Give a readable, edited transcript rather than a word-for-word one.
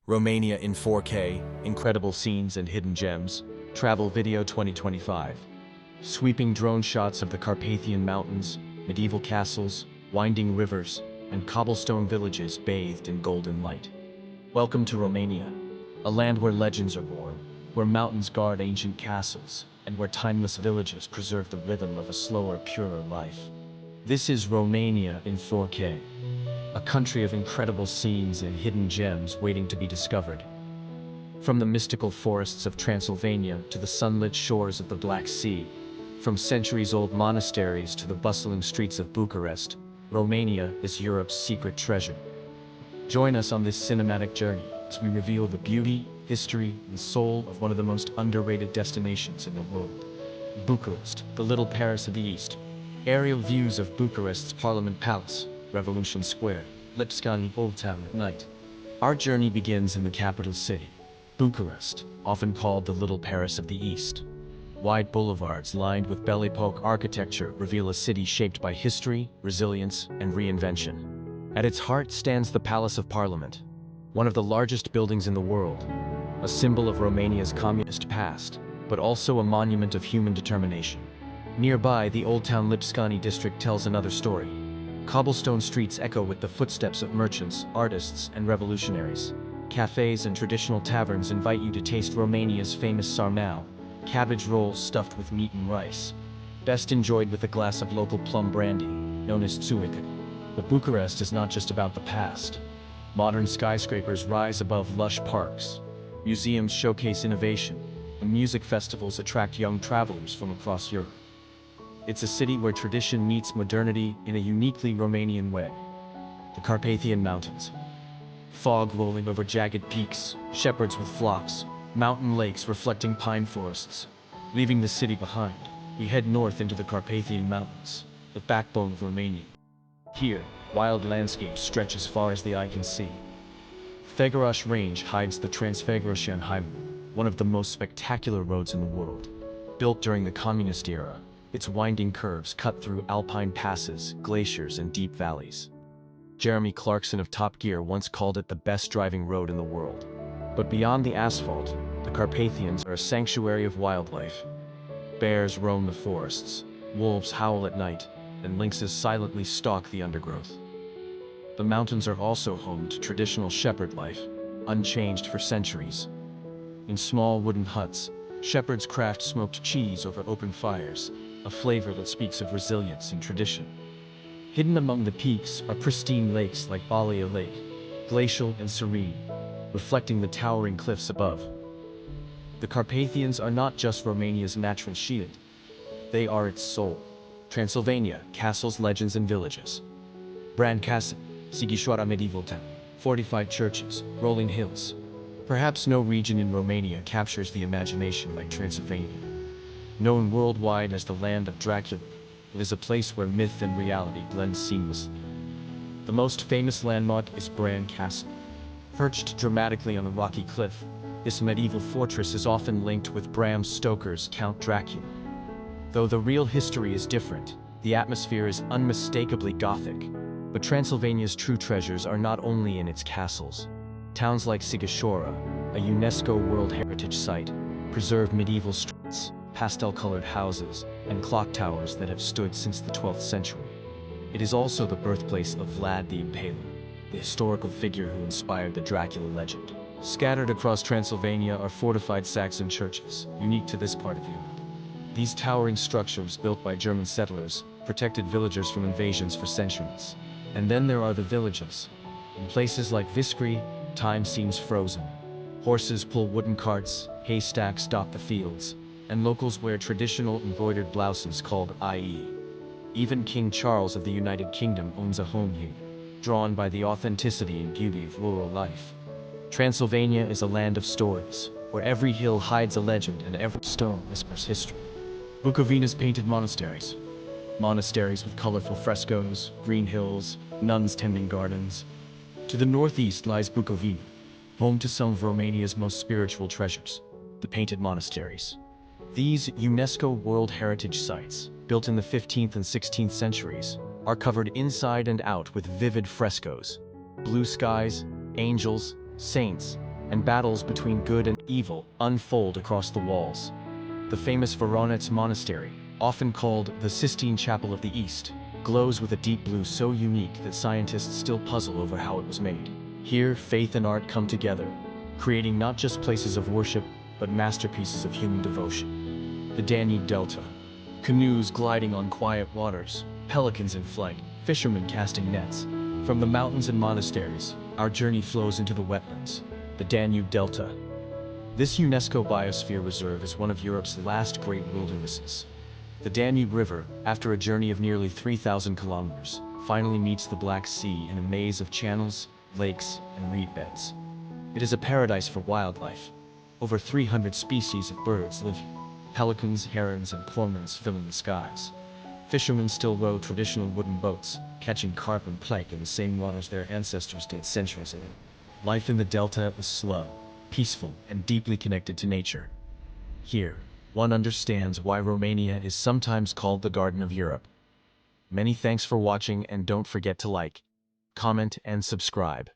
Romania in 4K, incredible scenes and hidden gems. Travel Video 2025. Sweeping drone shots of the Carpathian Mountains, medieval castles, winding rivers, and cobblestone villages bathed in golden light. Welcome to Romania, a land where legends are born, where mountains guard ancient castles, and where timeless villages preserve the rhythm of a slower, purer life. This is Romania in 4K. A country of incredible scenes and hidden gems waiting to be discovered. From the mystical forests of Transylvania to the sunlit shores of the Black Sea, from centuries-old monasteries to the bustling streets of Bucharest, Romania is Europe's secret treasure. Join us on this cinematic journey as we reveal the beauty, history, and soul of one of the most underrated destinations in the world. Bucharest, the little Paris of the East. Aerial views of Bucharest's Parliament Palace, Revolution Square, Lipscani Old Town at night. Our journey begins in the capital city, Bucharest, often called the Little Paris of the East. Wide boulevards lined with Belle Epoque architecture reveal a city shaped by history, resilience, and reinvention. At its heart stands the Palace of Parliament, one of the largest buildings in the world, a symbol of Romania's communist past, but also a monument of human determination. Nearby, the Old Town Lipscani district tells another story. Cobblestone streets echo with the footsteps of merchants, artists, and revolutionaries. Cafes and traditional taverns invite you to taste Romania's famous sarmale, cabbage rolls stuffed with meat and rice, best enjoyed with a glass of local plum brandy, known as tsuica. But Bucharest is not just about the past. Modern skyscrapers rise above lush parks, museums showcase innovation, and music festivals attract young travelers from across Europe. It's a city where tradition meets modernity in a uniquely Romanian way. The Carpathian Mountains. Fog rolling over jagged peaks, shepherds with flocks, mountain lakes reflecting pine forests. Leaving the city behind, we head north into the Carpathian Mountains, the backbone of Romania. Here, wild landscapes stretch as far as the eye can see. Făgăraș Range hides the Transfăgărașan Highway, one of the most spectacular roads in the world. Built during the communist era, its winding curves cut through alpine passes, glaciers, and deep valleys. Jeremy Clarkson of Top Gear once called it the best driving road in the world. But beyond the asphalt, the Carpathians are a sanctuary of wildlife. Bears roam the forests, wolves howl at night, and lynxes silently stalk the undergrowth. The mountains are also home to traditional shepherd life, unchanged for centuries. In small wooden huts, shepherds craft smoked cheese over open fires, a flavor that speaks of resilience and tradition. Hidden among the peaks are pristine lakes like Balea Lake, glacial and serene, reflecting the towering cliffs above. The Carpathians are not just Romania's natural shield, they are its soul. Transylvania, castles, legends, and villages. Bran Castle, Sighișoara medieval town, fortified churches, rolling hills. Perhaps no region in Romania captures the imagination like Transylvania. Known worldwide as the land of Dracula, it is a place where myth and reality blend seamlessly. The most famous landmark is Bran Castle. Perched dramatically on a rocky cliff, this medieval fortress is often linked with Bram Stoker's Count Dracula. Though the real history is different, the atmosphere is unmistakably Gothic. But Transylvania's true treasures are not only in its castles. Towns like Sighișoara, a UNESCO World Heritage Site, preserve medieval streets, pastel-colored houses, and clock towers that have stood since the 12th century. It is also the birthplace of Vlad the Impaler, the historical figure who inspired the Dracula legend. Scattered across Transylvania are fortified Saxon churches, unique to this part of Europe. These towering structures, built by German settlers, protected villagers from invasions for centuries. And then there are the villages. In places like Viskri, time seems frozen. Horses pull wooden carts, haystacks dot the fields, and locals wear traditional embroidered blouses called ie. Even King Charles of the United Kingdom owns a home here, drawn by the authenticity and beauty of rural life. Transylvania is a land of stories, where every hill hides a legend and every stone whispers history. Bukovina's painted monasteries. Monasteries with colorful frescoes, green hills, nuns tending gardens. To the northeast lies Bukovina, home to some of Romania's most spiritual treasures, the painted monasteries. These UNESCO World Heritage Sites, built in the 15th and 16th centuries, are covered inside and out with vivid frescoes. Blue skies, angels, saints, and battles between good and evil unfold across the walls. The famous Voronezh Monastery, often called the Sistine Chapel of the East, glows with a deep blue so unique that scientists still puzzle over how it was made. Here, faith and art come together, creating not just places of worship, but masterpieces of human devotion. The Danube Delta. Canoes gliding on quiet waters, pelicans in flight, fishermen casting nets. From the mountains and monasteries, our journey flows into the wetlands, the Danube Delta. This UNESCO Biosphere Reserve is one of Europe's last great wildernesses. The Danube River, after a journey of nearly 3,000 kilometers, finally meets the Black Sea in a maze of channels, lakes, and reed beds. It is a paradise for wildlife. Over 300 species of birds live here. Pelicans, herons, and cormorants filling the skies. Fishermen still row traditional wooden boats, catching carp and pike in the same waters their ancestors did centuries ago. Life in the delta is slow, peaceful, and deeply connected to nature. Here, one understands why Romania is sometimes called the Garden of Europe. Many thanks for watching, and don't forget to like, comment, and subscribe.